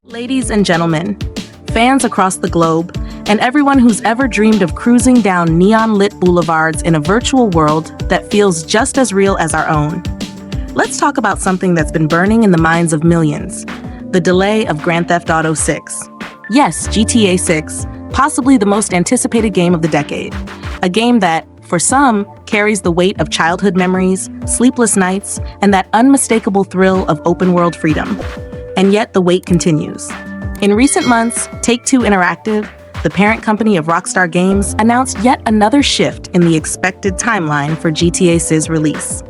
Ladies and gentlemen, fans across the globe, and everyone who's ever dreamed of cruising down neon-lit boulevards in a virtual world that feels just as real as our own. Let's talk about something that's been burning in the minds of millions: the delay of Grand Theft Auto 6. Yes, GTA 6, possibly the most anticipated game of the decade. A game that, for some, carries the weight of childhood memories, sleepless nights, and that unmistakable thrill of open-world freedom. And yet the wait continues. In recent months, Take-Two Interactive, the parent company of Rockstar Games, announced yet another shift in the expected timeline for GTA 6's release.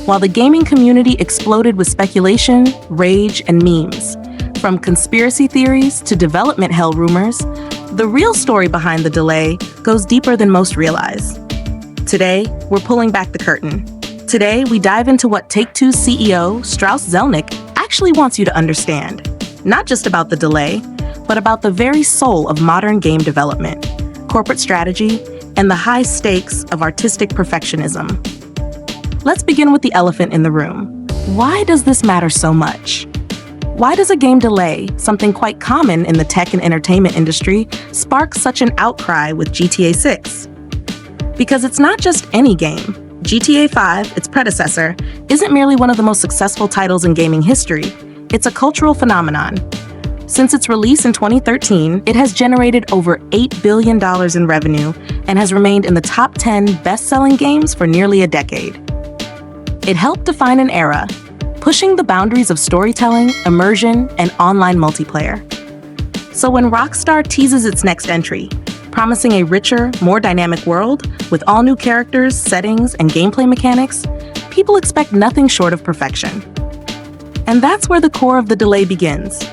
While the gaming community exploded with speculation, rage, and memes, from conspiracy theories to development hell rumors, the real story behind the delay goes deeper than most realize. Today, we're pulling back the curtain. Today, we dive into what Take-Two CEO Strauss Zelnick actually wants you to understand, not just about the delay, but about the very soul of modern game development, corporate strategy, and the high stakes of artistic perfectionism. Let's begin with the elephant in the room. Why does this matter so much? Why does a game delay, something quite common in the tech and entertainment industry, spark such an outcry with GTA 6? Because it's not just any game. GTA 5, its predecessor, isn't merely one of the most successful titles in gaming history. It's a cultural phenomenon. Since its release in 2013, it has generated over $8 billion in revenue and has remained in the top 10 best-selling games for nearly a decade. It helped define an era, pushing the boundaries of storytelling, immersion, and online multiplayer. So when Rockstar teases its next entry, promising a richer, more dynamic world with all new characters, settings, and gameplay mechanics, people expect nothing short of perfection. And that's where the core of the delay begins.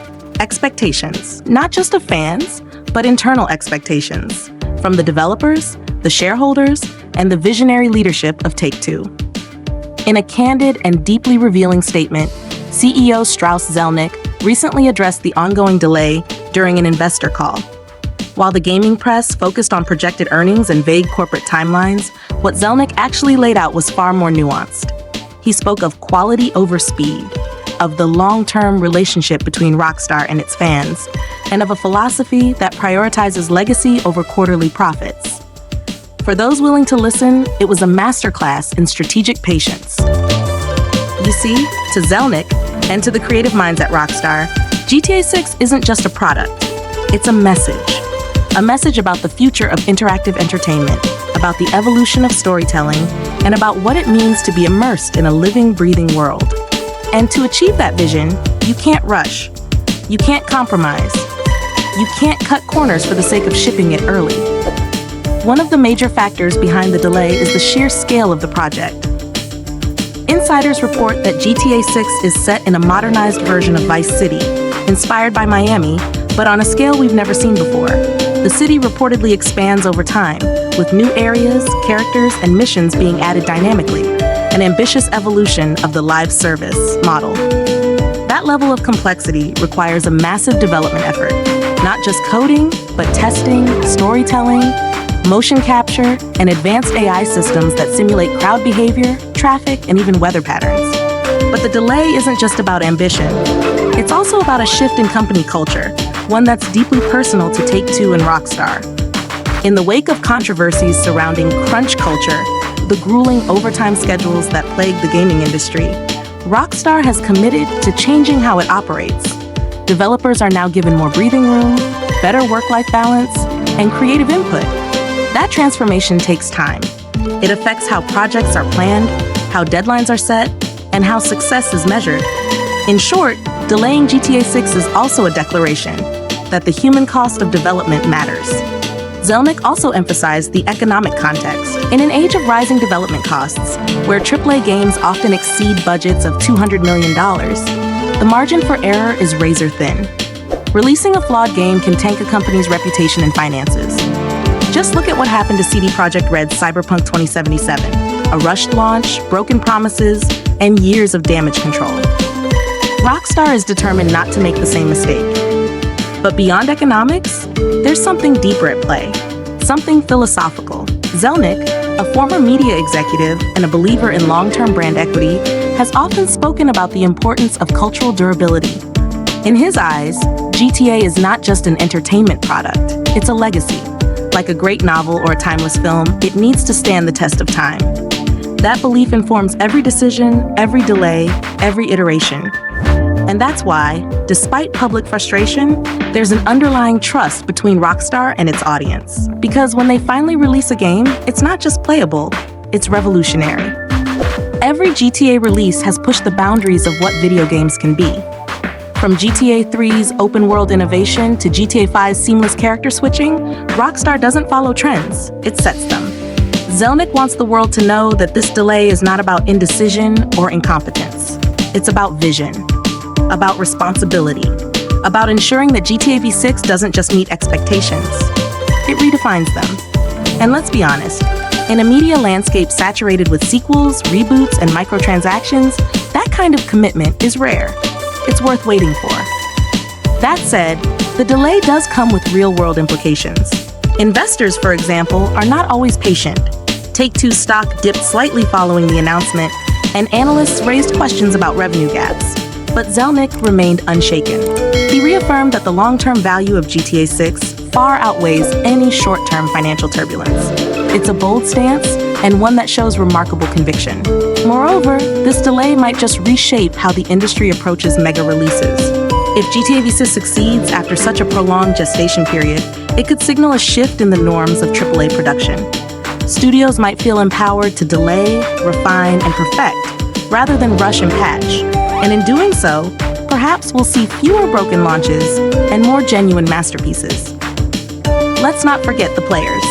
Expectations, not just of fans, but internal expectations from the developers, the shareholders, and the visionary leadership of Take-Two. In a candid and deeply revealing statement, CEO Strauss Zelnick recently addressed the ongoing delay during an investor call. While the gaming press focused on projected earnings and vague corporate timelines, what Zelnick actually laid out was far more nuanced. He spoke of quality over speed, of the long-term relationship between Rockstar and its fans, and of a philosophy that prioritizes legacy over quarterly profits. For those willing to listen, it was a masterclass in strategic patience. You see, to Zelnick, and to the creative minds at Rockstar, GTA 6 isn't just a product, it's a message. A message about the future of interactive entertainment, about the evolution of storytelling, and about what it means to be immersed in a living, breathing world. And to achieve that vision, you can't rush. You can't compromise. You can't cut corners for the sake of shipping it early. One of the major factors behind the delay is the sheer scale of the project. Insiders report that GTA 6 is set in a modernized version of Vice City, inspired by Miami, but on a scale we've never seen before. The city reportedly expands over time, with new areas, characters, and missions being added dynamically, an ambitious evolution of the live service model. That level of complexity requires a massive development effort, not just coding, but testing, storytelling, motion capture, and advanced AI systems that simulate crowd behavior, traffic, and even weather patterns. But the delay isn't just about ambition. It's also about a shift in company culture, one that's deeply personal to Take-Two and Rockstar. In the wake of controversies surrounding crunch culture, the grueling overtime schedules that plague the gaming industry, Rockstar has committed to changing how it operates. Developers are now given more breathing room, better work-life balance, and creative input. That transformation takes time. It affects how projects are planned, how deadlines are set, and how success is measured. In short, delaying GTA 6 is also a declaration that the human cost of development matters. Zelnick also emphasized the economic context. In an age of rising development costs, where AAA games often exceed budgets of $200 million, the margin for error is razor thin. Releasing a flawed game can tank a company's reputation and finances. Just look at what happened to CD Projekt Red's Cyberpunk 2077. A rushed launch, broken promises, and years of damage control. Rockstar is determined not to make the same mistake. But beyond economics, there's something deeper at play, something philosophical. Zelnick, a former media executive and a believer in long-term brand equity, has often spoken about the importance of cultural durability. In his eyes, GTA is not just an entertainment product, it's a legacy. Like a great novel or a timeless film, it needs to stand the test of time. That belief informs every decision, every delay, every iteration. And that's why, despite public frustration, there's an underlying trust between Rockstar and its audience. Because when they finally release a game, it's not just playable, it's revolutionary. Every GTA release has pushed the boundaries of what video games can be. From GTA 3's open-world innovation to GTA 5's seamless character switching, Rockstar doesn't follow trends, it sets them. Zelnick wants the world to know that this delay is not about indecision or incompetence. It's about vision, about responsibility, about ensuring that GTA V6 doesn't just meet expectations. It redefines them. And let's be honest, in a media landscape saturated with sequels, reboots, and microtransactions, that kind of commitment is rare. It's worth waiting for. That said, the delay does come with real-world implications. Investors, for example, are not always patient. Take-Two's stock dipped slightly following the announcement, and analysts raised questions about revenue gaps. But Zelnick remained unshaken. He reaffirmed that the long-term value of GTA 6 far outweighs any short-term financial turbulence. It's a bold stance, and one that shows remarkable conviction. Moreover, this delay might just reshape how the industry approaches mega releases. If GTA V6 succeeds after such a prolonged gestation period, it could signal a shift in the norms of AAA production. Studios might feel empowered to delay, refine, and perfect, rather than rush and patch. And in doing so, perhaps we'll see fewer broken launches and more genuine masterpieces. Let's not forget the players.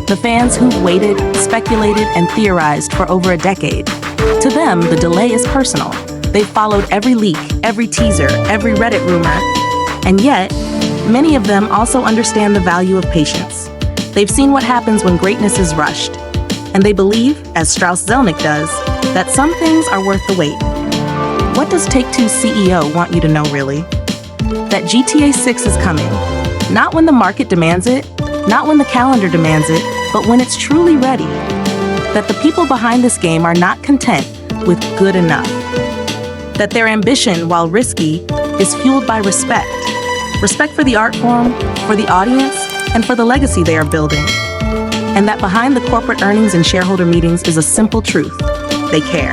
The fans who've waited, speculated, and theorized for over a decade. To them, the delay is personal. They've followed every leak, every teaser, every Reddit rumor. And yet, many of them also understand the value of patience. They've seen what happens when greatness is rushed. And they believe, as Strauss Zelnick does, that some things are worth the wait. What does Take-Two's CEO want you to know, really? That GTA 6 is coming. Not when the market demands it, not when the calendar demands it, but when it's truly ready. That the people behind this game are not content with good enough. That their ambition, while risky, is fueled by respect. Respect for the art form, for the audience, and for the legacy they are building. And that behind the corporate earnings and shareholder meetings is a simple truth. They care.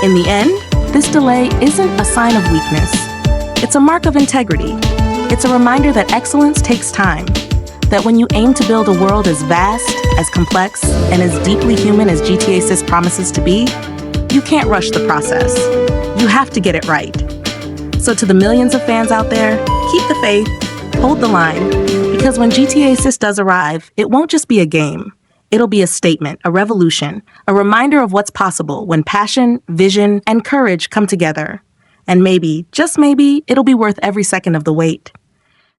In the end, this delay isn't a sign of weakness. It's a mark of integrity. It's a reminder that excellence takes time. That when you aim to build a world as vast, as complex, and as deeply human as GTA 6 promises to be, you can't rush the process. You have to get it right. So to the millions of fans out there, keep the faith, hold the line, because when GTA 6 does arrive, it won't just be a game. It'll be a statement, a revolution, a reminder of what's possible when passion, vision, and courage come together. And maybe, just maybe, it'll be worth every second of the wait.